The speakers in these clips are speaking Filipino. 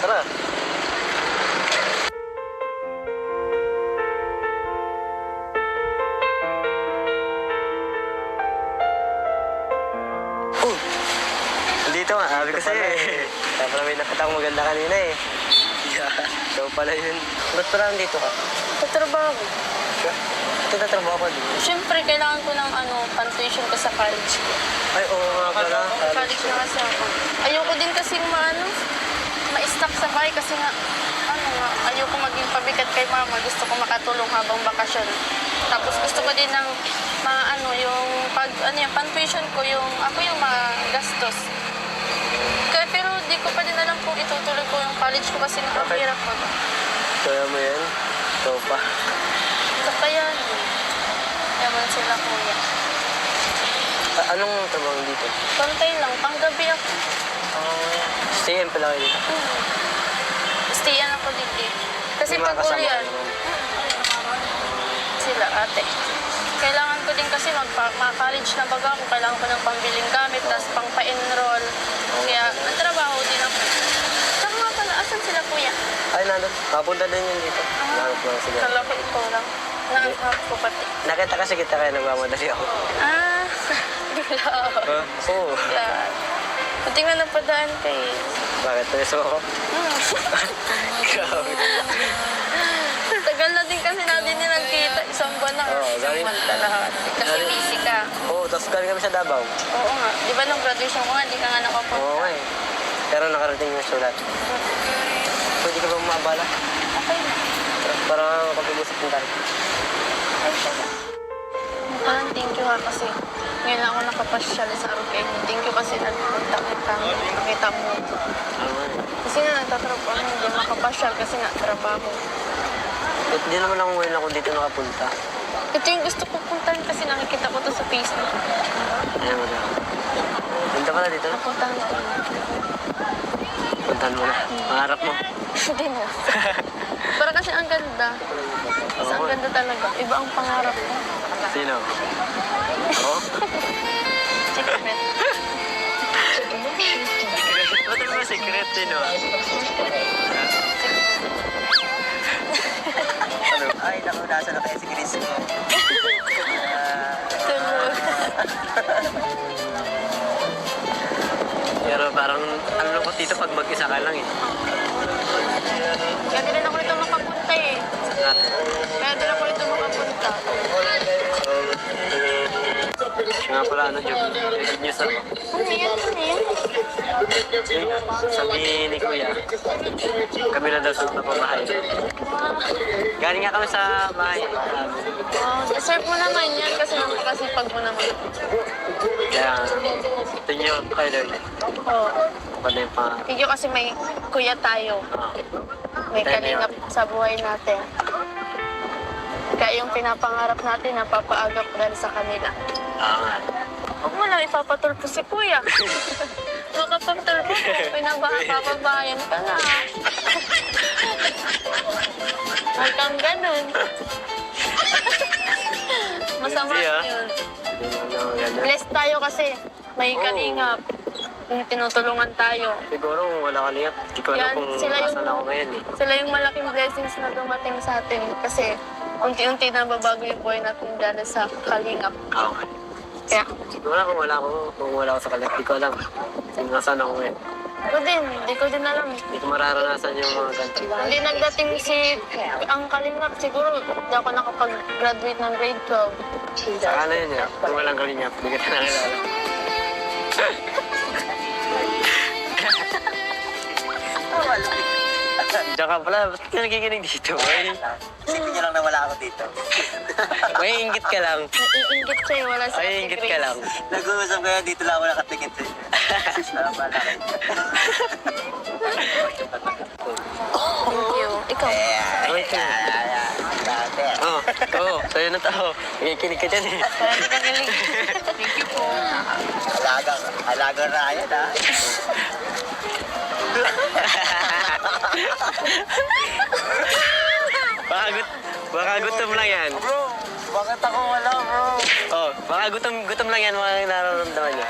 Tara. Oh! Dito nga, sabi ko sa'yo eh. Siyempre may nakita akong maganda kanina eh. Yeah. Ikaw pala yun. Ba't parang dito ka? Tatrabaho. Tinatrabaho ka dito? Siyempre, kailangan ko ng pan-tuition ko sa college ko. Ay, oo nga pala. College na kasi ako. Ayoko din kasi ma-stuck sa bahay kasi nga, ayoko maging pabigat kay mama. Gusto ko makatulong habang bakasyon. Tapos gusto ko din ng yung pan-tuition ko, ako yung magastos. Pero di ko pa din alam kung itutuloy ko yung college ko kasi nakapirap ko. Kaya mo yan? Ikaw pa. Kaya yaman sila kuya. Anong trabaho dito? Pantay lang, panggabi ako. Stayin pala kayo dito? Stayan ako dito. Kasi May mga pag kasama ulian, ka naman. sila ate. Kailangan ko din kasi mag-college na baga ako. Kailangan ko ng pambiling gamit, tapos pang pa-enroll. Kaya nagtrabaho din ako. Saka nga pala, asan sila kuya? Ay, nandun. Papunta din yun dito. Nahanap lang sila. Kala ko ikaw lang. Nahanap ko pati. Nakita kasi kita kaya nagmamadali ako. Bila. Oo. Yan. Buti nga napadaan ka eh. Bakit? Tulis mo ako? Grabe. Tagal na din kasi natin din nagkita. Isang buwan na. Oo, galing. Isang buwan lahat. Kasi busy ka. Oo, tapos galing kami sa Davao. Oo nga. Di ba nung graduation ko nga, di ka nga nakapunta? Oo nga eh. Pero nakarating yung sulat. Pwede ka ba maabala? Okay na. Para kapag-usap ng tayo. Ay, siya. Thank you ha kasi ngayon lang ako nakapasyal sa Arugay. Thank you kasi nagpunta kita. Nakita mo. Kasi nga nagtatrabaho, hindi makapasyal kasi nga trabaho. Hindi naman ako ngayon ako dito nakapunta. Ito yung gusto ko puntahan kasi nakikita ko to sa Facebook. Ayan mo na. Punta ka na dito? Napuntahan ko. Puntahan mo na. Pangarap mo. Hindi na. Para kasi ang ganda. Kasi ang ganda talaga. Iba ang pangarap ko. Sino? Ako? Secret. Ba't mo secret? Sino? Ano? Ay, naku, nasa na kaya si Chris mo. Tulog. Pero parang ang lungkot dito pag mag-isa ka lang eh. Kaya din ako rito makapunta eh. Ah, Kaya din ako rito makapunta. nga pala ano, Job? Good news ako. Ano yan? Ano yan? Sabi ni Kuya, kami na daw sa napabahay. Galing nga kami sa bahay. Deserve mo naman yan kasi napakasipag mo naman. Kaya, ito nyo kay Lord. Oo. Kapag na yung pa... Thank you kasi may kuya tayo. May kalingap sa buhay natin. Kaya yung pinapangarap natin, napapaagap dahil sa kanila. nga. Huwag mo lang ipapatulpo si kuya. Makapagtulpo ko, papabayan ka na. Huwag kang ganun. Masama Hindi, ah. yun. Ano, Blessed tayo kasi may kalingap. Yung tinutulungan tayo. siguro kung wala ka liyak, hindi ko alam Yan, kung sila yung- asan ako ngayon eh. Sila yung malaking blessings na dumating sa atin kasi unti-unti na babago yung buhay natin dahil sa kalingap. Okay. Kaya, Siguro kung wala ako sa kalat, hindi ko alam kung nasaan ako ngayon. hindi ko din alam. Hindi ko mararanasan yung mga ganito. Hindi nagdating ang kalingap, siguro hindi ako nakapag-graduate ng grade 12. Saka na yun eh, kung walang kalinyap, hindi ka na nakilala. Diyan ka pala, ba't ka nakikinig dito? Isipin niyo lang na wala ako dito. May inggit ka lang. Naiingit sa'yo, wala sa May inggit ka lang. Nag-uusap kayo dito lang ako nakatingin sa'yo. Tama pala kayo. Thank you. Ikaw. Oo, oo, sa'yo na tao. Nakikinig ka dyan eh. Parang ka galing. Thank you po. Alagang Ryan, ha? Baka gutom lang yan. Bro, bakit ako wala, bro? Oh, baka gutom lang yan mga nararamdaman niya.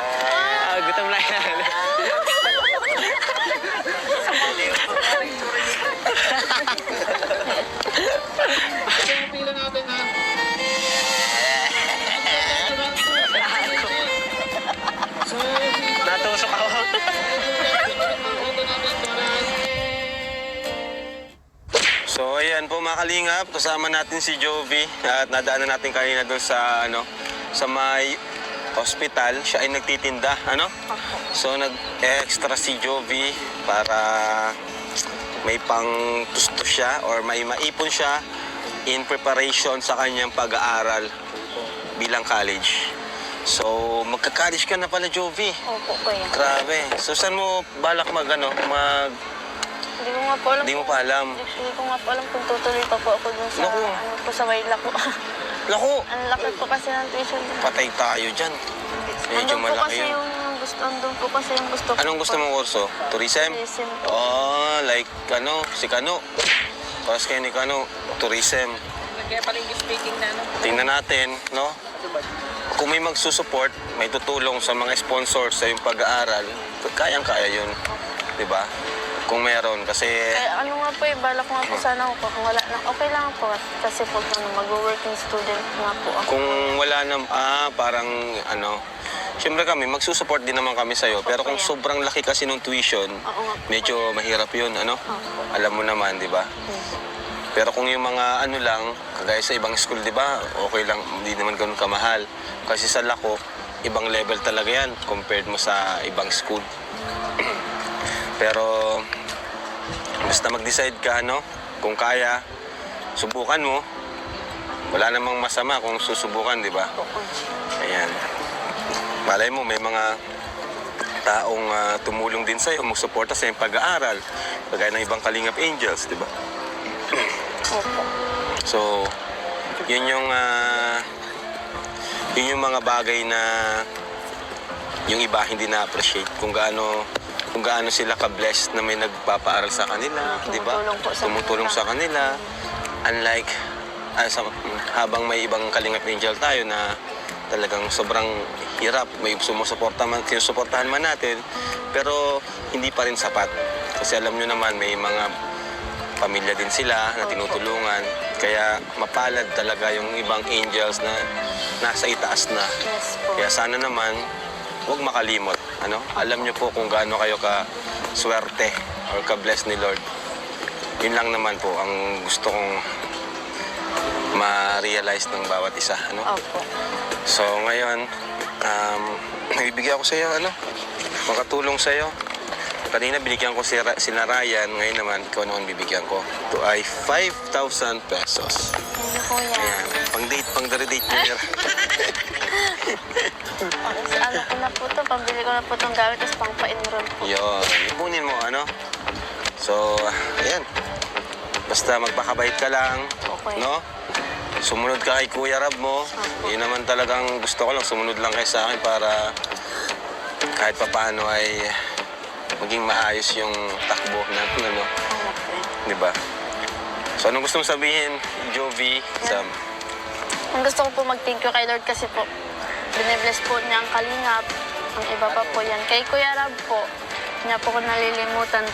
Gutom lang yan. Ayan po mga kalingap, kasama natin si Jovi at nadaanan natin kanina doon sa sa may hospital. Siya ay nagtitinda, So nag-extra si Jovi para may pang tusto siya or may maipon siya in preparation sa kanyang pag-aaral bilang college. So magka-college ka na pala, Jovi. Opo, kuya. Grabe. So saan mo balak Hindi ko nga po alam. Hindi mo pa alam. Hindi ko nga po alam kung tutuloy pa po ako dun sa, Naku. sa Maynila po. Lako, Ang laki po kasi ng tuition. patay tayo dyan. Medyo Andun po malaki kasi yun. yung gusto, andun po kasi yung gusto ko. Anong gusto mong kurso? Tourism? Tourism po. Oh, like si Kano. Paras kayo ni Kano, tourism. Kaya pala English speaking na, no? Tingnan natin, no? Kung may magsusupport, may tutulong sa mga sponsors sa yung pag-aaral, kayang-kaya yun. Diba? Kung meron, kasi Kaya ano nga po balak nga po sana ako kung wala na. Okay lang po kasi po mag-working student nga po ako. kung wala na, parang siyempre kami, magsusupport din naman kami sa'yo. Pero kung sobrang laki kasi nung tuition, Oo nga po. medyo mahirap yun, Alam mo naman, di ba? Pero kung yung mga lang, kagaya sa ibang school, di ba? Okay lang, hindi naman ganun kamahal. Kasi sa Lako, ibang level talaga yan compared mo sa ibang school. Pero, basta mag-decide ka, kung kaya, subukan mo. Wala namang masama kung susubukan, di ba? Ayan. Malay mo, may mga taong tumulong din sa'yo, magsuporta sa iyong pag-aaral. Kagaya ng ibang Kalingap Angels, di ba? Opo. So, yun yung mga bagay na yung iba hindi na-appreciate kung gaano sila ka-blessed na may nagpapaaral sa kanila, di ba? Tumutulong po sa Tumutulong sa kanila. Unlike habang may ibang Kalingap Angel tayo na talagang sobrang hirap, may sinusuportahan man natin, pero hindi pa rin sapat. Kasi alam nyo naman, may mga pamilya din sila na tinutulungan. Kaya mapalad talaga yung ibang angels na nasa itaas na. Yes po. Kaya sana naman, huwag makalimot. Alam nyo po kung gaano kayo ka-swerte or ka-bless ni Lord. Yun lang naman po ang gusto kong ma-realize ng bawat isa. Opo. So ngayon, ibibigay ako sa iyo, makatulong sa iyo. Kanina binigyan ko sina Ryan, ngayon naman ikaw naman bibigyan ko. Ito ay 5,000 pesos. Thank you, kuya. Ayan, pang date niya. Ano ko na po to, pambili ko na po itong gamit, tapos pang pa-enroll po. Yun, ipunin mo, So, ayan. Basta magpakabait ka lang, Okay. Sumunod ka kay Kuya Rab mo. Yun naman talagang gusto ko lang, sumunod lang kayo sa akin para kahit papaano ay maging maayos yung takbo natin, Di ba? So, anong gusto mong sabihin, Jovi? Ang gusto ko po mag-thank you kay Lord kasi po, binibless po niya ang Kalingap. Ang iba pa po yan. Kay Kuya Rab po, niya po ko nalilimutan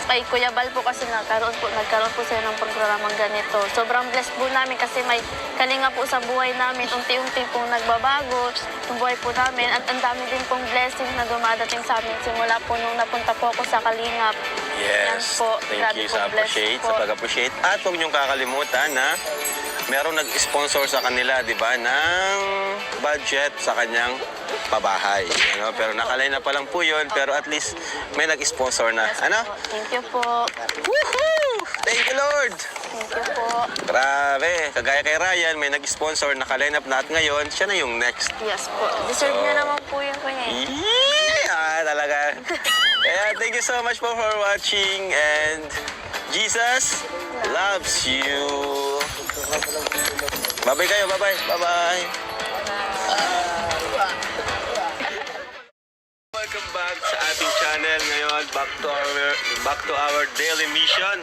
kay Kuya Bal po kasi nagkaroon po sila ng programang ganito. Sobrang blessed po namin kasi may kalinga po sa buhay namin. Unti-unti pong nagbabago yung buhay po namin. At ang dami din pong blessing na dumadating sa amin simula po nung napunta po ako sa Kalingap. Yan Yes. po. Thank Grabe you po, sa blessed po. pag-appreciate. At huwag niyong kakalimutan na merong nag-sponsor sa kanila, di ba, ng budget sa kanyang pabahay. Pero nakalay na pa lang po yun, pero at least may nag-sponsor na. Thank you po. Woohoo! Thank you, Lord! Thank you po. Grabe. Kagaya kay Ryan, may nag-sponsor, naka-line up natin ngayon. Siya na yung next. Yes po. Deserve niya naman po yun, kuya. Talaga. Kaya thank you so much po for watching and Jesus loves you. Bye-bye kayo. Bye-bye. Bye-bye. Welcome back sa ating channel ngayon. Back to our daily mission.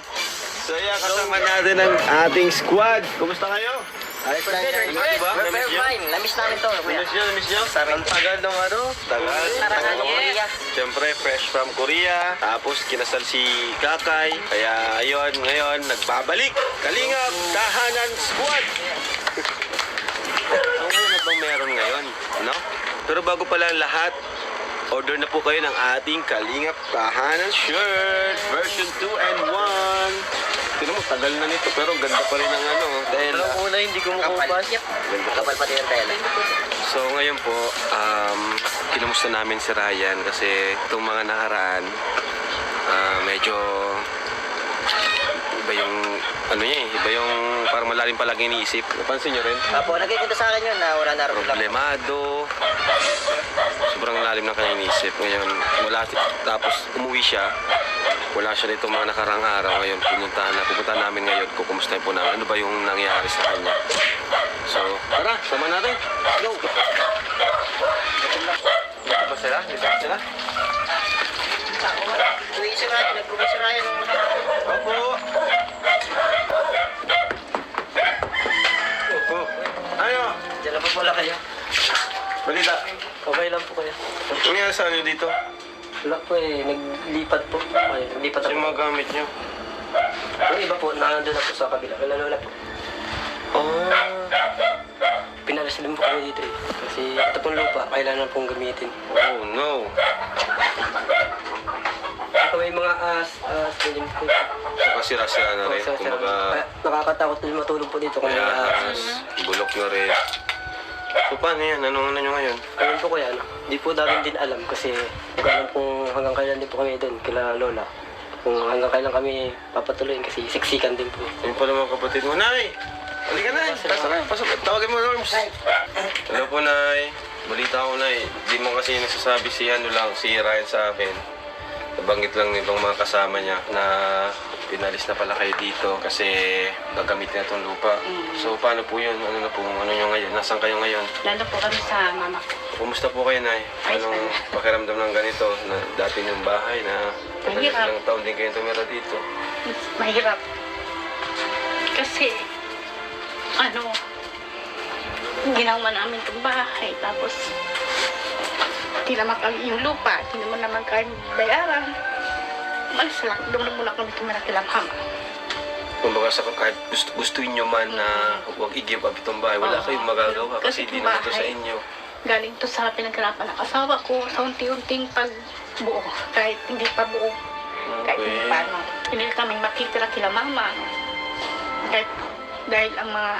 So yeah, kasama natin ang ating squad. Kumusta kayo? Ayos lang yan. Diba? Namiss nyo? Namiss namin to, kuya. Namiss nyo? Ang tagal ng Tagal. Tagal ng Korea. Siyempre, fresh from Korea. Tapos, kinasal si Kakay. Kaya, ayun, ngayon, nagbabalik. Kalingap, Tahanan Squad! Ano na bang meron ngayon? Pero bago pala ang lahat, order na po kayo ng ating Kalingap Tahanan shirt. Version 2 and 1. Tinan mo, tagal na nito, pero ganda pa rin ng ano. Dahil, Alam ko na hindi kumukupas. Kapal pati yung tela. so ngayon po, kinumusta namin si Ryan kasi itong mga nakaraan, medyo iba yung, ano niya eh, iba yung parang malalim palagi iniisip. Napansin niyo rin? Apo, nagkikita sa akin yun na wala na rin lang. Problemado. Sobrang lalim ng kanyang inisip. Ngayon, tapos umuwi siya. Wala siya dito mga nakarang araw. Ngayon, pupuntahan namin ngayon. Kukumustahin po namin. Ano ba yung nangyayari sa kanya? So, tara, sama natin. Go! Dito ba sila? Dito ba sila? Uwi si Ryan, nag-uwi si Ryan. Opo! Opo! Ano? Diyan na po pala kayo. Balita. Okay lang po kayo. Ano nangyayari sa ano dito? Wala po eh, naglipat po. Ay, naglipat Kasi ako. yung mga gamit niyo. Yung iba po, nandun na po sa kabila. Wala lola po. Oh. Pinalas din po kami dito eh. Kasi ito pong lupa, kailangan pong gamitin. Oh no. Ito may mga ganyan po. Saka sira-sira na rin. Kumbaga, Nakakatakot din matulog po dito kung may kaya bulok nyo rin. So paano yan? Anong ano nyo ngayon? Ayun po kuya, ano? Di po namin din alam kasi hindi ko alam kung hanggang kailan din po kami doon, kila lola. Kung hanggang kailan kami papatuloyin kasi siksikan din po. Ayun pala mga kapatid mo. Nay! Halika Nay! Pasok na! Pasok na! Tawagin mo Norms! Hello po Nay! Balita ko Nay. Di mo kasi nagsasabi si Ryan sa akin. Nabanggit lang ng ibang mga kasama niya na pinalis na pala kayo dito kasi gagamitin na itong lupa. So paano po yun? Ano na po? Ano nyo ngayon? Nasaan kayo ngayon? Lalo po kami sa mama ko. Kumusta po kayo, Nay? Anong pakiramdam ng ganito na dati yung bahay na Mahirap. ilang taon din kayo tumira dito? Mahirap. Kasi, ginawa namin itong bahay. Tapos, hindi naman kami yung lupa. Hindi naman kami bayaran. Malis lang. Doon na muna kami tumira kila mama. Kumbaga sa kahit gustuin nyo man na huwag i-give up itong bahay, wala Oo. kayong magagawa kasi Kasi hindi itong naman ito sa bahay, inyo. Galing to sa pinaghirapan ng asawa ko sa unti-unting pagbuo. Kahit hindi pa buo. Kahit hindi Okay. pa hindi kami makitira kila mama. Kahit dahil ang mga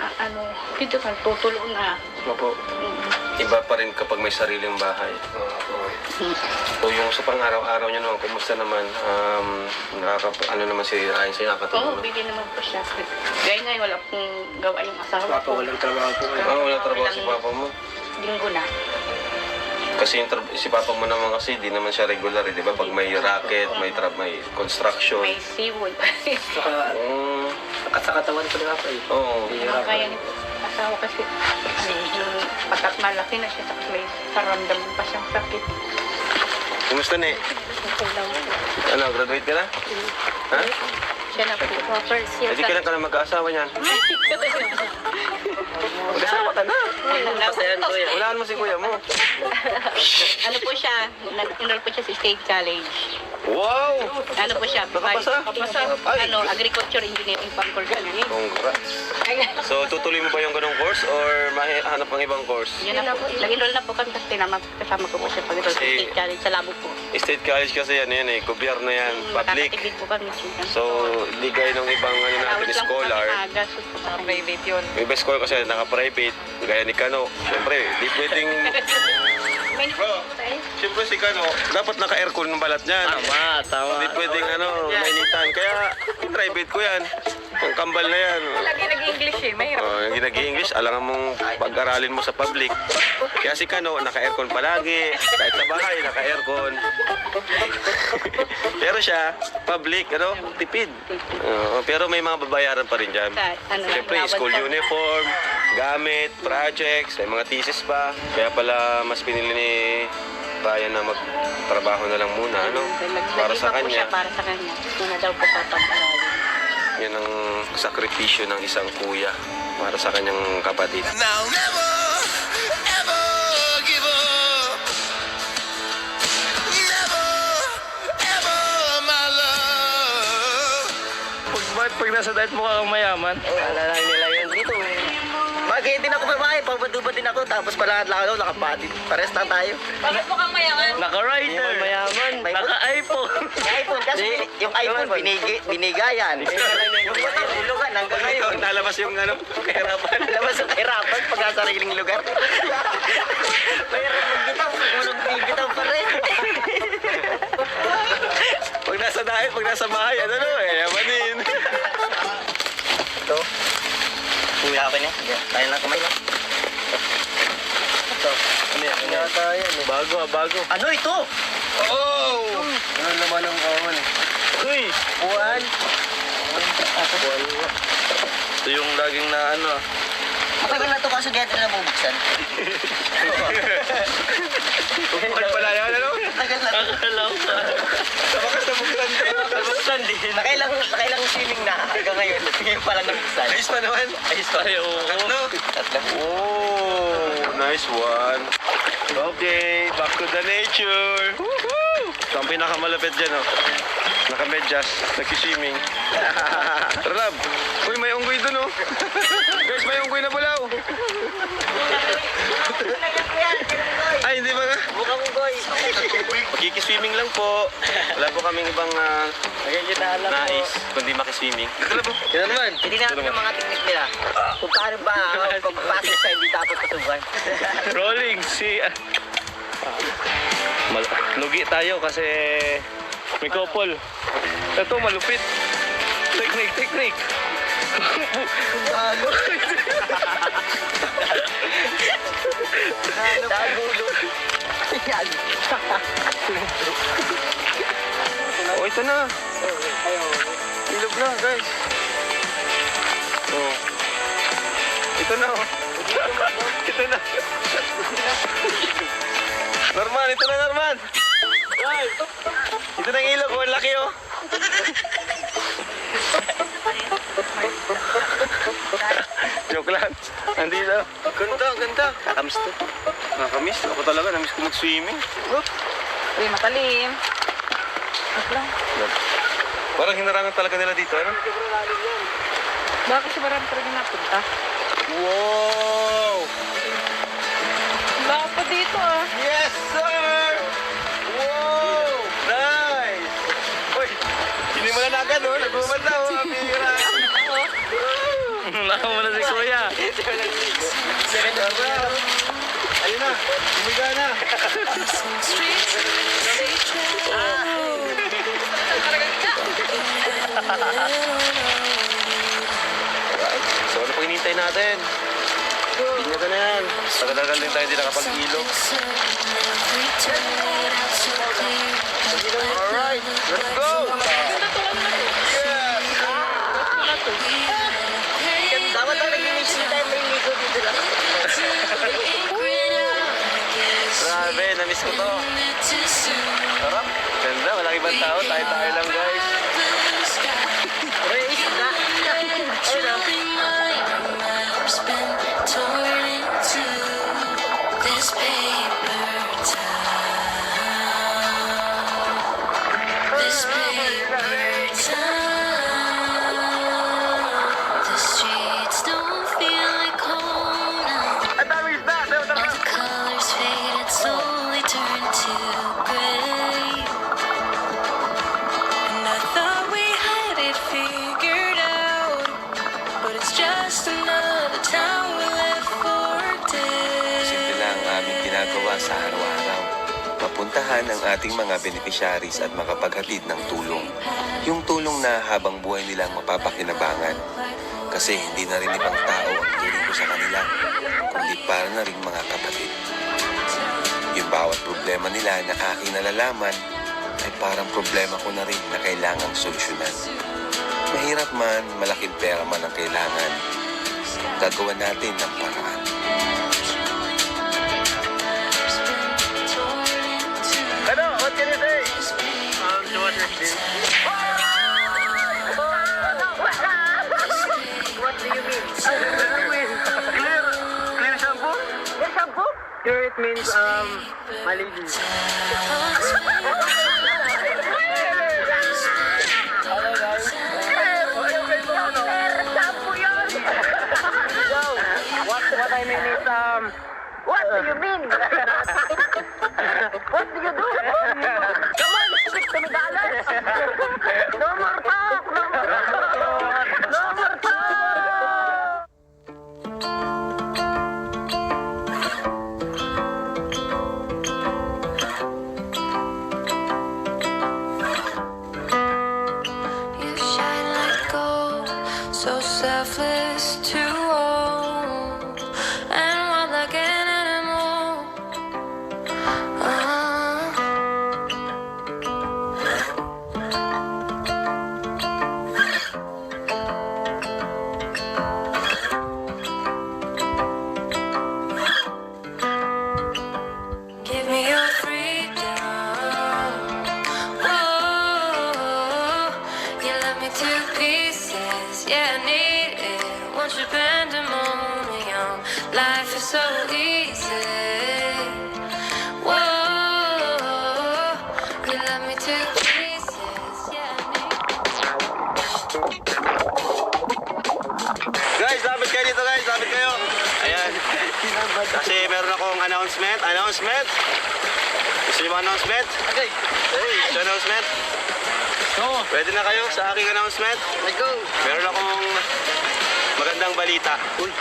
dito kan tutulo na. Opo. Iba pa rin kapag may sariling bahay. So yung sa pang-araw-araw nyo naman, kumusta naman? Ano naman si Ryan sa'yo Oo, nakatulong? bigyan naman po siya. Gaya ngayon, wala pong gawa yung asawa Papa, ko. walang trabaho po kayo. Wala trabaho si Papa mo. Linggo na. Kasi si Papa mo naman kasi, di naman siya regular, di ba? Pag may racket, may construction. May seawood. Saka, Mm, sa katawan ko ni Papa eh. Oo. Hihirap. Kaya nito. Asawa kasi, yung patat malaki na siya, tapos may saramdaman pa siyang sakit. Kumusta ni? Ano, graduate ka na? Ha? Siya na po. First year. Hindi ka na mag-aasawa niyan. Mag-asawa ka na. Pasayan ko yan. Walaan mo si kuya mo. Ano po siya, nag-enroll po siya sa State College. Wow! Ano po siya? Nakapasa? Ay. Agriculture Engineering Faculty. Congrats. So, tutuloy mo ba yung ganong course or mahanap ng ibang course? Yun na po. Nag-enroll na po kami kasi kasama ko po siya pag-enroll sa Kasi- State College sa Labo po. State college kasi yan eh, gobyerno yan, public. Makakatibig po kami. So, hindi gaya ng ibang natin, scholar. Gastos po sa kanya. Private yun. Yung iba scholar kasi naka-private, gaya ni Kano. Siyempre, di pwedeng... Bro, siyempre si Kano, dapat naka-aircon ng balat niyan. Tama. Hindi pwedeng mainitan. Kaya, private ko yan. Ang kambal na yan. Lagi nag-English eh. Mahirap. Yung nag-English, alangan mong pag-aralin mo sa public. Kaya si Kano, naka-aircon palagi. Kahit sa bahay, naka-aircon. Pero siya, public, tipid. Pero may mga babayaran pa rin dyan. Siyempre, school uniform, gamit, projects, may mga thesis pa. Kaya pala mas pinili ni Ryan na magtrabaho na lang muna, para sa kanya. Para sa kanya. Muna daw po papag-aralin. Yan ang sakripisyo ng isang kuya para sa kanyang kapatid. Now never, ever give up. Never, ever, my love. Pag nasa diet mo kang mayaman? Oo, alala nila yun dito eh. Bagay din ako babae, pabado din ako, tapos palakad-lakad ako, nakabody. Pares lang tayo. Bakit mukhang mayaman? Naka-rider. Mayaman. Naka-iPhone. iPhone, kasi yung iPhone, binigayan. Yung motor, hulugan, hanggang ngayon. Nalabas yung ano, kahirapan. Labas ang kahirapan pag nasa sariling lugar. Mayroon magbitaw, siguro bitaw pa rin. Pag nasa diet, pag nasa bahay, ano no, yamanin. Ito. Kuya ka niya. Tayo lang kamay lang. Ito. Ano yata yan eh. Bago. Ano ito? Oh! Ano naman ang kawan eh. Uy! Buwan. Ito yung laging na ano. Matagal na ito kaso kaya ito na nabubuksan. Ano pala yan, ano? Matagal na. Akalaw ka. Sa wakas nabuksan din. Nabuksan din. Nakailang swimming na hanggang ngayon. Ngayon pala nabuksan. Ayos pa naman. Ayos pa rin. Tatlo. Tatlo. Oh, nice one. Okay, back to the nature. Woohoo! Ito ang pinakamalapit dyan, oh. Nakamedyas, nag-swimming. Tara, lab. Uy, may unggoy dun, oh. Guys, may unggoy na bulaw. Ay, hindi ba nga? Bukang goy. Magkikiswimming lang po. Wala po kaming ibang nais, kundi makiswimming. Ito na po. Yan naman. Hindi natin yung mga teknik nila. Kung paano ba pagpapasok sa hindi dapat pasukan. Rolling, lugi tayo kasi may couple. Ito, malupit. Technique. Dagulo. Yan. Oh, ito na. Ilog na, guys. Oh. Ito na, oh. Ito na. Norman, ito na, Norman. Ito na yung ilog, oh. Ang laki, oh. Joke lang. Andito. Ganda. Kakamiss to. Nakakamiss. Ako talaga, namiss ko mag-swimming. Uy, matalim. Wait lang. Parang hinarangan talaga nila dito, ano? Bakit si marami talaga napunta? Wow! Baka pa dito ah. Yes, sir! Wow! Nice! Uy, hindi mo na agad, oh. Nagumad na, oh. Amira. Naka mo na si Kuya. Ayun na, tumiga na. So, ano po hinintay natin? Hindi na yan. Tagal-tagal din tayo hindi nakapag-ilog. Alright, let's go! Yes! Dapat lang nag-mission tayo may ligo dito lang. Grabe, na-miss ko to. Sarap. Ganda, walang ibang tao. Tayo-tayo lang, guys. Race na. Ayun na. Ang dami isda. Slowly turn to gray. And I thought we had it figured out, but it's just another town we left for dead. Simple lang ang aming ginagawa sa araw-araw. Mapuntahan ang ating mga beneficiaries at makapaghatid ng tulong. Yung tulong na habang buhay nilang mapapakinabangan. Kasi hindi na rin ibang tao ang turing ko sa kanila, kundi para na rin mga kapatid. Yung bawat problema nila na aking nalalaman ay parang problema ko na rin na kailangang solusyonan. Mahirap man, malaking pera man ang kailangan, gagawa natin ng paraan. Ano? What can you say? What do you mean? Clear shampoo? Clear shampoo? Clear it means, malinis. What the do you mean? What do you do? Come on, $60. No more talk! No more talk! No more talk! You shine like gold, so selfless to own, and wild like an animal. Give me your freedom. Whoa, you left me to pieces. Yeah, I need it. Won't you pandemonium? Life is so easy. Whoa, you left me to pieces. Yeah, I need it. Guys, lapit kayo dito guys, lapit kayo. Ayan. Kasi meron akong announcement. Gusto niyo ba announcement? Okay. Hey, gusto announcement? Pwede na kayo sa aking announcement? Let's go! Meron akong magandang balita. Uy!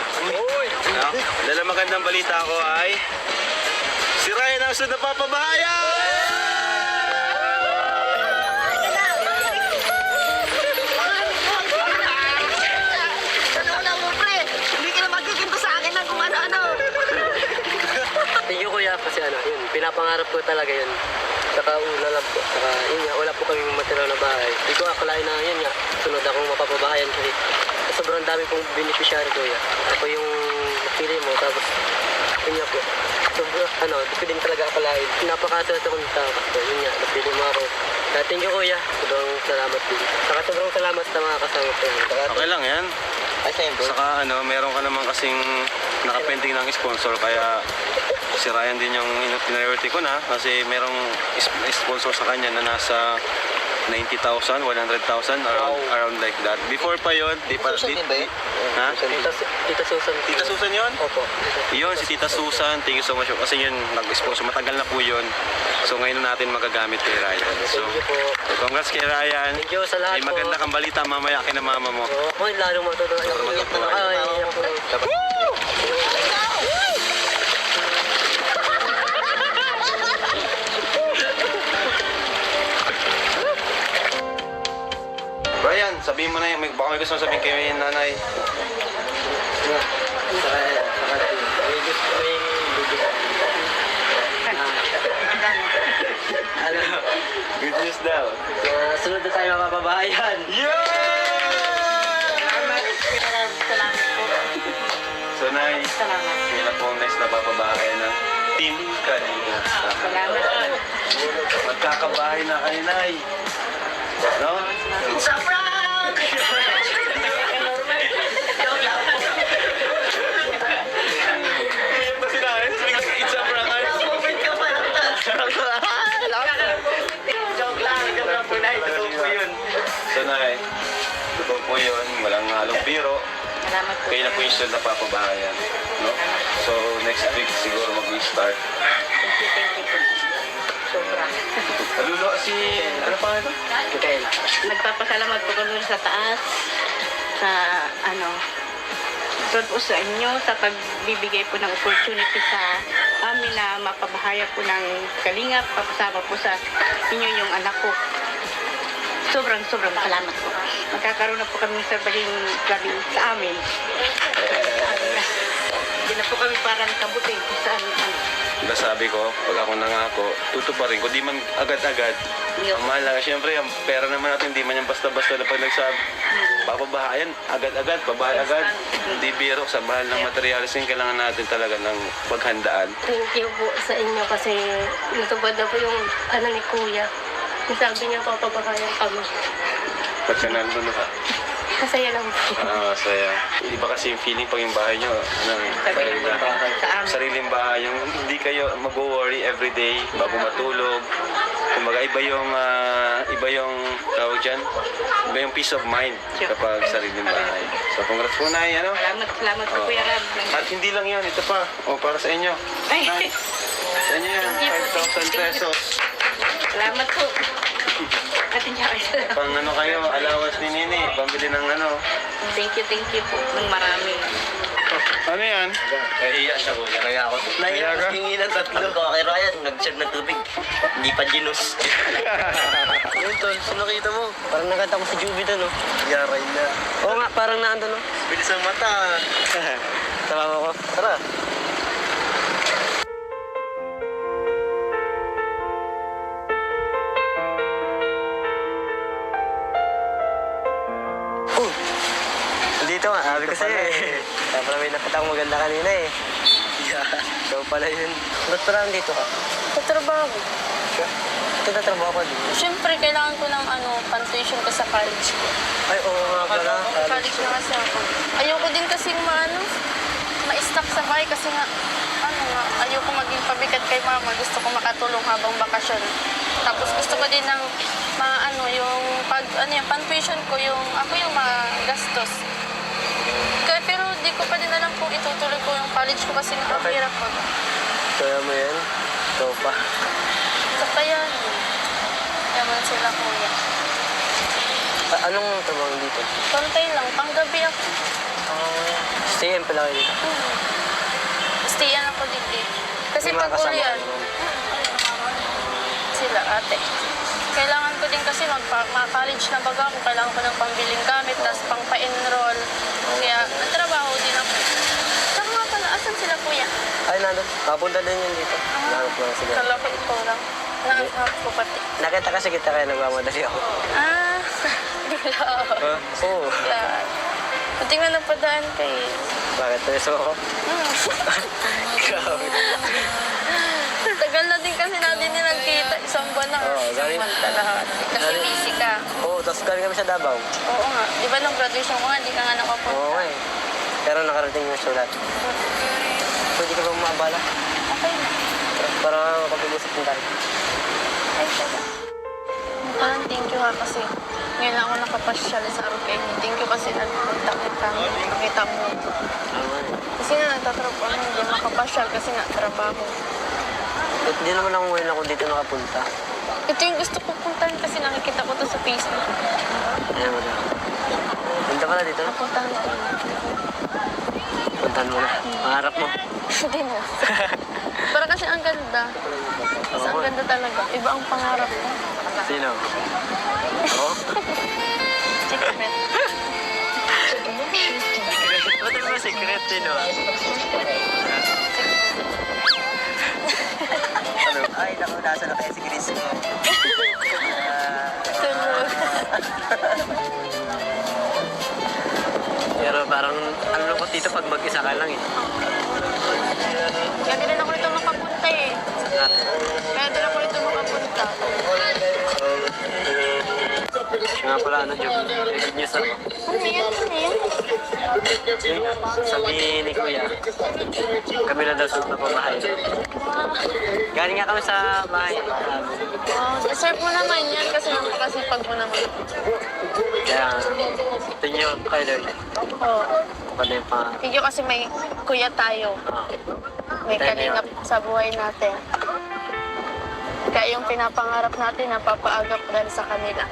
Dahil ang magandang balita ko ay si Ryan ang sunod na papabahayan! Ano mo, pre? Hindi ka na magkikinto sa akin ng kung ano-ano. Thank you kuya kasi yun, pinapangarap ko talaga yun. Saka una lang po, saka yun nga, wala po kaming material na bahay. Hindi ko akalain na yun nga, sunod akong mapapabahayan kasi sobrang dami pong beneficiary kuya. Ako yung napili mo, tapos yun nga po. Sobrang, di ko din talaga akalain. Napakaswerte kong tao kasi yun nga, napili mo ako. Kaya thank you kuya, sobrang salamat din. Saka sobrang salamat sa mga kasama ko yan. Saka, Okay lang yan. ay siyempre. Saka meron ka naman kasing nakapending ng sponsor kaya si Ryan din yung priority ko na kasi merong sponsor sa kanya na nasa 90,000, 100,000 around like that. Before pa yon, di pa Susan din ba yun? Ha? Tita Susan. Tita Susan yon? Opo. Yun, si Tita Susan, thank you so much. Kasi yun, nag-sponsor, matagal na po yun. So ngayon na natin magagamit kay Ryan. So, Thank you po. congrats kay Ryan. Thank you sa lahat May maganda po. kang balita mamaya kay na mama mo. Oo, lalong matutuwa. Ay, ako. Ryan, sabihin mo na yun. Baka may gusto mong sabihin kay nanay. Good news daw. Sunod na tayo mapapabahayan. So, Nay, yun na po ang next na papabahay ng Team Kalinga. Salamat po. Magkakabahay na kayo, Nay. No? Sa prank! Umiyak na si Nay. It's a prank. Moment ka pa lang. Joke lang. Joke lang po, Nay. Totoo po yun. So, Nay, totoo po yun. Walang halong biro. Salamat po. Kayo na po yung sunod na papabahayan. No? So, next week siguro mag-start. Thank you po. Sobra. Nalulo si... Ano pa ito? Mikaela. Nagpapasalamat po kami sa taas sa tungkol po sa inyo sa pagbibigay po ng opportunity sa amin na mapabahaya po ng kalingap, papasama po sa inyo yung anak ko. Sobrang salamat po. Magkakaroon na po kami ng sarbaling gabi sa amin. Hindi na po kami parang kabuti kung saan. Diba sabi ko, pag ako nangako, tutuparin ko. Di man agad-agad. Ang mahalaga, syempre, ang pera naman natin, di man yan basta-basta na pag nagsabi. Papabahayan, agad-agad, pabahay agad. Hindi biro, sa mahal ng materialis yung kailangan natin talaga ng paghandaan. Thank you po sa inyo kasi natupad na po yung ni Kuya. Sabi niya papabahayan kami. Ba't ka nandun ka? Masaya lang po. Saya. Iba kasi yung feeling pag yung bahay nyo, sariling bahay. Yung hindi kayo mag-worry everyday bago matulog. Kumbaga, iba yung tawag dyan, iba yung peace of mind kapag sariling bahay. So, congrats po, Nay, ano? Salamat po, Kuya Rab. At hindi lang yan, ito pa. O, para sa inyo. Ay, Nay, sa inyo yan, 5,000 pesos. salamat po. Atin niya kayo. Pang ano kayo, allowance ni Nini, pambili ng ano. Thank you po. Ng marami. Ano yan? Kaya siya ko. Kaya ako. Kaya ka? Hingi ng tatlo. Kay Ryan, nag-serve ng tubig. Hindi pa ginus. Yun, tol. Sino nakita mo? Parang nakita ko si Juby doon, no? Yaray na. Oo nga, parang naandun, no? Bilis ang mata. Tama ko. Tara. Dito nga, sabi ko sa'yo eh. Kaya pala may nakita akong maganda kanina eh. Yeah. So pala yun. Ba't pala dito ka? Tatrabaho. Tinatrabaho ko dito. Siyempre, kailangan ko ng pan-tuition ko sa college ko. Ay, oo nga pala. College na kasi ako. Ayoko din kasi ma-stuck sa bahay kasi nga, ayoko maging pabigat kay mama. Gusto ko makatulong habang bakasyon. Tapos gusto ko din ng yung pan-tuition ko, ako yung magastos. Pero di ko pa din alam kung itutuloy ko yung college ko kasi nga ang Okay. hirap ko. Kaya mo yan? Ito pa. So kaya, yaman sila kuya. Anong trabaho dito? Pantay lang, panggabi ako. Stay pala kayo dito. Stayan ako dito. Kasi May mga pag kasama ulian, kayo? sila ate. Kailangan ko din kasi mag-college na baga ako. Kailangan ko ng pambiling gamit, tapos pang pa-enroll. Kaya nagtrabaho din ako. Saka nga pala, asan sila kuya? Ay, nandun. Kapunta din yun dito. Nahanap ko lang siguro. Kalapit ko lang. Nahanap ko pati. Nakita kasi kita kaya nagmamadali ako. Bila. Oo. Yan. Buti nga napadaan kay... Bakit? Peso ako? Grabe. Tagal na din kasi natin nagkita. Isang buwan na. Oo, Isang buwan na lahat. Kasi busy ka. Oo, tapos galing kami sa Davao. Oo nga. Di ba nung graduation ko nga, di ka nga nakapunta. Oo nga eh. Pero nakarating yung sulat. Pwede ka ba umabala? Okay na. Para makapag-usap din tayo. Ay, tala. Parang thank you ha kasi ngayon lang ako nakapasyal sa Arroqueño. Thank you kasi nagpunta kita. Nakita mo. Tama eh. Kasi nga nagtatrabaho, hindi makapasyal kasi nga trabaho. Hindi naman ako ngayon ako dito nakapunta. Ito yung gusto ko puntahan kasi nakikita ko to sa Facebook. Ayan mo na. Punta ka na dito. Napuntahan ko. Puntahan mo na. Pangarap mo. Hindi mo. Para kasi ang ganda. Kasi ang ganda talaga. Iba ang pangarap ko. Sino? Ako? Secret. Ba't mo secret? Sino? Ano? Ay, naku, nasa na kaya si Chris ko. Tulog. Pero parang ano lungkot dito pag mag-isa ka lang eh. Kaya din ako rito makapunta eh. Kaya din ako rito makapunta. Nga pala ano, Job. May good news ako. Ano yan? Ano yan? Sabi ni Kuya, kami na daw sa napabahay. Galing nga kami sa bahay. Deserve mo naman yan kasi napakasipag mo naman. Kaya, ito nyo kay Lord. Oo. Ano yung pangarap? Thank you kasi may kuya tayo. May kalingap sa buhay natin. Kaya yung pinapangarap natin, napapaagap dahil sa kanila.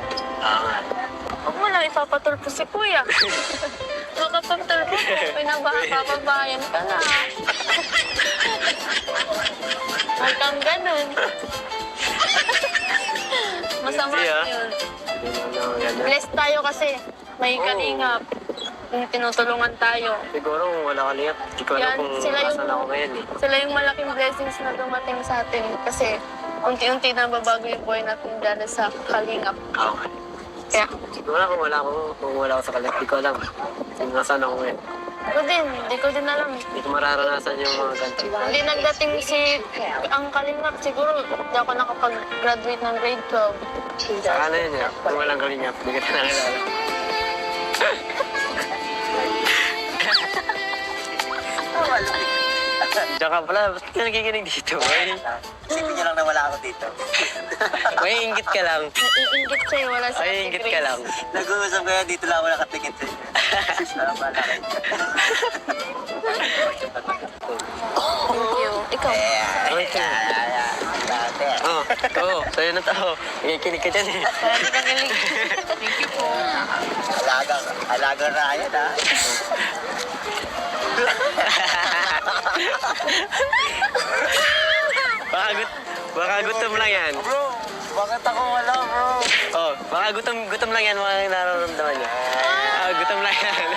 Huwag mo lang ipapatulpo si kuya. Makapagtulpo ko, pinapabayan ka na. Huwag kang ganun. Masama Hindi, ah. yun. Ganda. Blessed tayo kasi may kalingap. Tinutulungan tayo. Siguro kung wala ka liyak, hindi ko alam Yan, kung sila yung- asan ako ngayon eh. Sila yung malaking blessings na dumating sa atin kasi unti-unti na babago yung buhay natin dahil sa kalingap. Okay. Kaya, Siguro kung wala ako sa kalit, hindi ko alam kung nasaan ako ngayon. hindi ko din alam. Hindi ko mararanasan yung mga ganito. Hindi nagdating ang kalingap, siguro hindi ako nakapag-graduate ng grade 12. Saka na yun eh. Kung walang kalinyap, hindi kita nakilala. Joke Ikaw ka pala, ba't ka nakikinig dito? Isipin niyo lang na wala ako dito. May inggit ka lang. Naiinggit sa'yo, wala si Ay, Ate inggit Grace. ka lang. Nag-uusap kayo, dito lang ako nakatikit eh. Thank you. Ikaw. Oo, oo, sa'yo na tao. Nakikinig ka dyan eh. Parang ka galing. Thank you po. Alaga Ryan ha. Baka gutom lang yan. Bro, bakit ako wala bro? Oh, baka gutom lang yan mga nararamdaman niya. Gutom lang yan.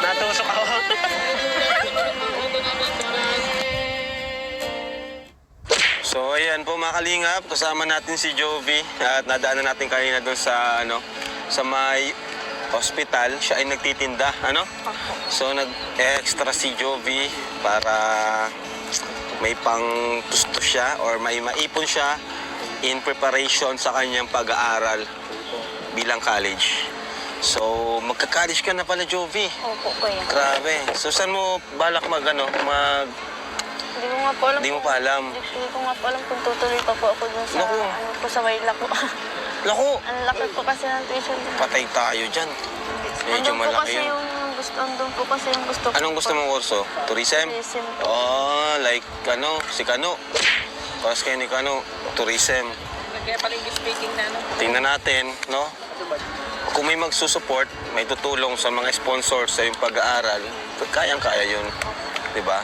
Natusok ako. So ayan po mga kalingap, kasama natin si Jovi at nadaanan natin kanina doon sa sa may hospital. Siya ay nagtitinda, ano? So nag-extra si Jovi para may pang tusto siya or may maipon siya in preparation sa kanyang pag-aaral bilang college. So magka-college ka na pala, Jovi. Opo, kuya. Grabe. So saan mo balak Hindi ko nga po alam. Hindi mo pa alam. Hindi ko nga po alam kung tutuloy pa po ako dun sa, Naku. ano po, sa Wayla po. Lako, Ang laki po kasi ng tuition. patay tayo dyan. Medyo Andun po malaki kasi yun. yung gusto, andun po kasi yung gusto ko. Anong gusto po. mong kurso? Tourism? Tourism po. Oh, like si Kano. Pas kayo ni Kano, tourism. Kaya palinggi speaking na ano. Tingnan natin, no? Kung may magsusupport, may tutulong sa mga sponsors sa yung pag-aaral, kayang-kaya yun. Di ba?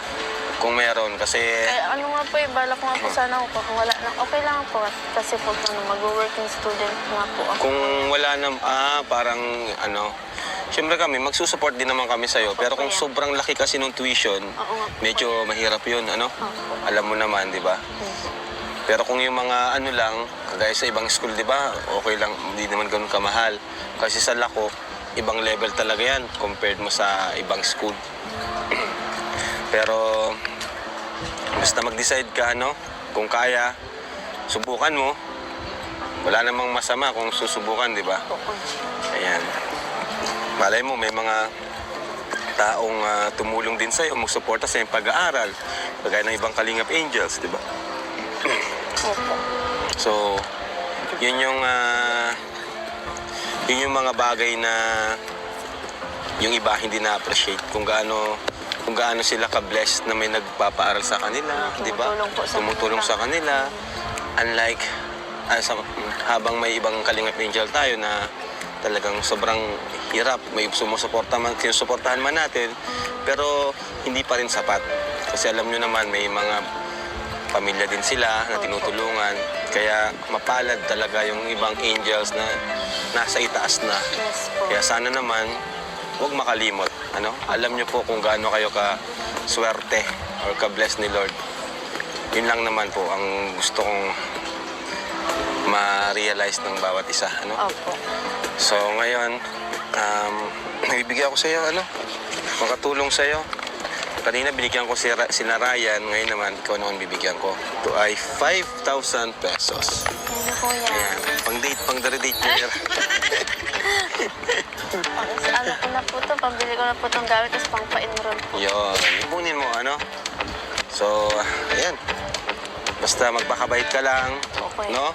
Kung meron, kasi Kaya ano nga po balak ko nga po sana ako kung wala na. Okay lang po kasi po mag-working student nga po ako. kung wala na, parang siyempre kami, magsusupport din naman kami sa'yo. Pero kung Opo, yan. sobrang laki kasi ng tuition, Oo nga po. medyo mahirap yun, ano? Opo. Alam mo naman, di ba? Pero kung yung mga lang, kagaya sa ibang school, di ba? Okay lang, hindi naman ganun kamahal. Kasi sa Lako, ibang level talaga yan compared mo sa ibang school. Pero basta mag-decide ka, kung kaya, subukan mo. Wala namang masama kung susubukan, di ba? Ayan. Malay mo, may mga taong tumulong din sa'yo, magsuporta sa iyong pag-aaral. Kagaya ng ibang Kalingap Angels, di ba? Opo. So, yun yung mga bagay na yung iba hindi na-appreciate kung gaano sila ka-blessed na may nagpapaaral sa kanila, di ba? Tumutulong po sa Tumutulong sa kanila. Unlike habang may ibang Kalingap Angel tayo na talagang sobrang hirap, may sinusuportahan man natin, pero hindi pa rin sapat. Kasi alam nyo naman, may mga pamilya din sila na tinutulungan. Kaya mapalad talaga yung ibang angels na nasa itaas na. Yes po. Kaya sana naman, huwag makalimot. Alam nyo po kung gaano kayo ka-swerte or ka-bless ni Lord. Yun lang naman po ang gusto kong ma-realize ng bawat isa. Opo. So ngayon, nagbibigay ako sa iyo, makatulong sa iyo. Kanina binigyan ko sina Ryan, ngayon naman ikaw naman bibigyan ko. Ito ay 5,000 pesos. Thank you, kuya. Ayan, pang dare-date nyo yan. Ano ko na po to, pambili ko na po itong gamit, tapos pang pa-enroll po. Yun, ipunin mo, So, ayan. Basta magpakabait ka lang, Okay. no?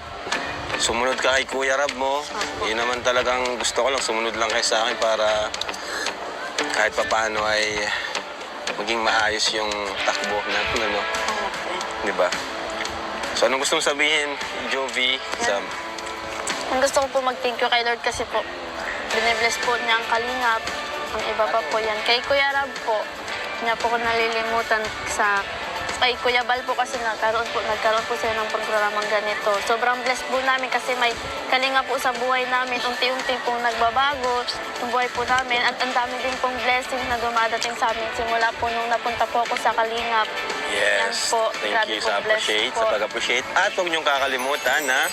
Sumunod ka kay Kuya Rab mo. Yun naman talagang gusto ko lang, sumunod lang kayo sa akin para kahit papaano ay maging maayos yung takbo na, Okay. di ba? So, anong gusto mong sabihin, Jovi? Ang gusto ko po mag-thank you kay Lord kasi po, binibless po niya ang Kalingap. Ang iba pa po yan. Kay Kuya Rab po, niya po ko nalilimutan kay Kuya Bal po kasi nagkaroon po sila ng programang ganito. Sobrang blessed po namin kasi may Kalingap po sa buhay namin. Unti-unti pong nagbabago yung buhay po namin. At ang dami din pong blessing na dumadating sa amin simula po nung napunta po ako sa Kalingap. Yan Yes, po. thank Grabe you po, sa blessed po. pag-appreciate. At huwag niyong kakalimutan na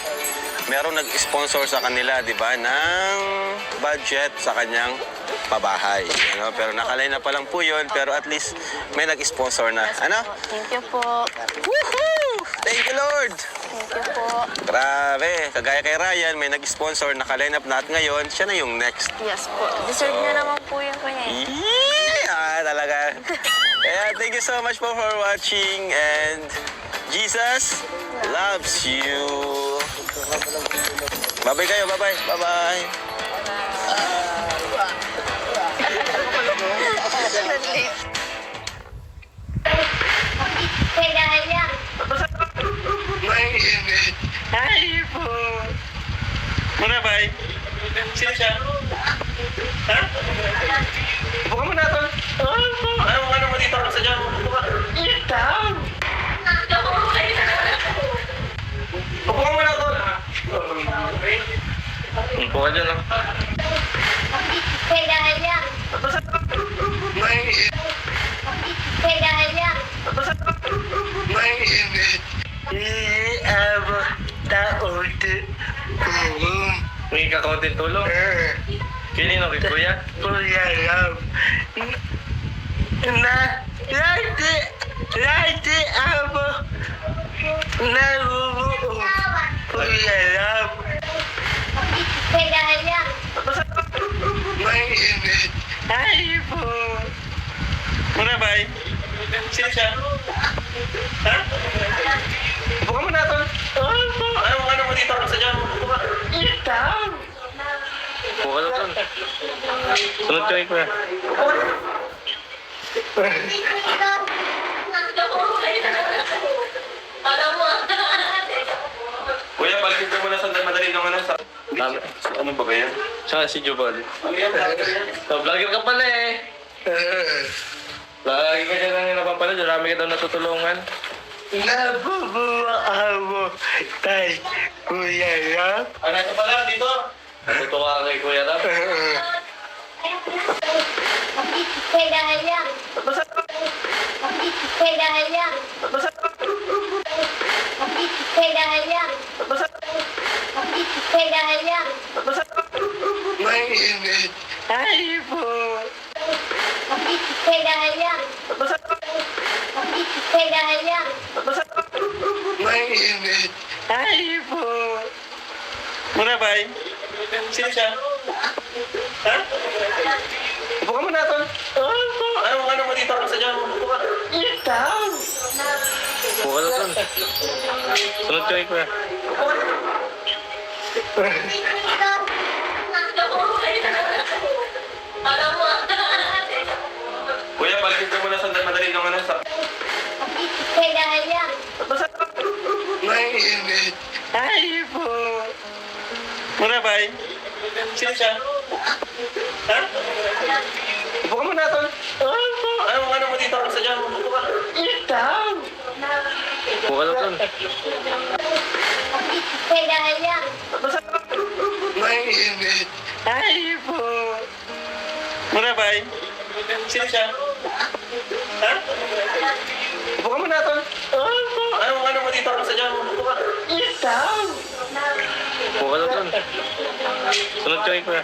merong nag-sponsor sa kanila, di ba, ng budget sa kanyang pabahay. Pero nakalay na pa lang po yun, pero at least may nag-sponsor na. Thank you po. Woohoo! Thank you, Lord. Thank you po. Grabe, kagaya kay Ryan, may nag-sponsor, naka-line up natin ngayon, siya na yung next. Yes po. Deserve niya naman po yun kuya. Talaga. Kaya thank you so much po for watching and Jesus loves you. Bye-bye kayo, bye-bye. Bye-bye. Mainit. Hi po. Muna, bye. Sino siya? Ha? Upo ka muna, tol. Ano mo dito? Sa dyan? Upo ka. Ikaw! Upo ka muna, tol. Upo ka dyan, ah. Mainit. Mainit. May kakaunting tulong. Kinino kay Kuya? Kuya Love. Lati ako nabubuo. Kuya Love. Mainit. Hi po. Muna, bye. Sino siya? Ha? Upo ka muna, tol. Ano mo dito? Sa dyan? Upo ka. Ikaw! Upo ka na, tol. Sunod ka kay Kuya. Kuya, balikin ko muna sa madali ng ano sa... Ano ba yan? Tsaka si Jubal. Vlogger ka pala eh. Lagi ka dyan ang napapala, marami ka daw natutulungan. Nabubuo ako kay Kuya Love. Ano ka pala dito? Natutuwa ka kay Kuya Ram. Mainit. Hi po. Mainit. Hi po. Muna, bye. Sino siya? Ha? Upo ka muna, tol. Ano mo dito? Sa dyan? Upo ka. Ikaw! Upo ka na, tol. Sunod ka kay Kuya. Kuya, balikin ko muna sa madali ng ano sa... Mainit. Hi po. Muna, bye. Sino siya? Ha? Upo ka muna, tol. Ano mo dito? Sa dyan? Upo ka. Ikaw! Upo ka na, tol. Mainit. Hi po. Muna, bye. Sino siya? Ha? Upo ka muna, tol. Ano mo dito? Sa dyan? Upo ka. Ikaw! Upo ka na, tol. Sunod ka kay Kuya.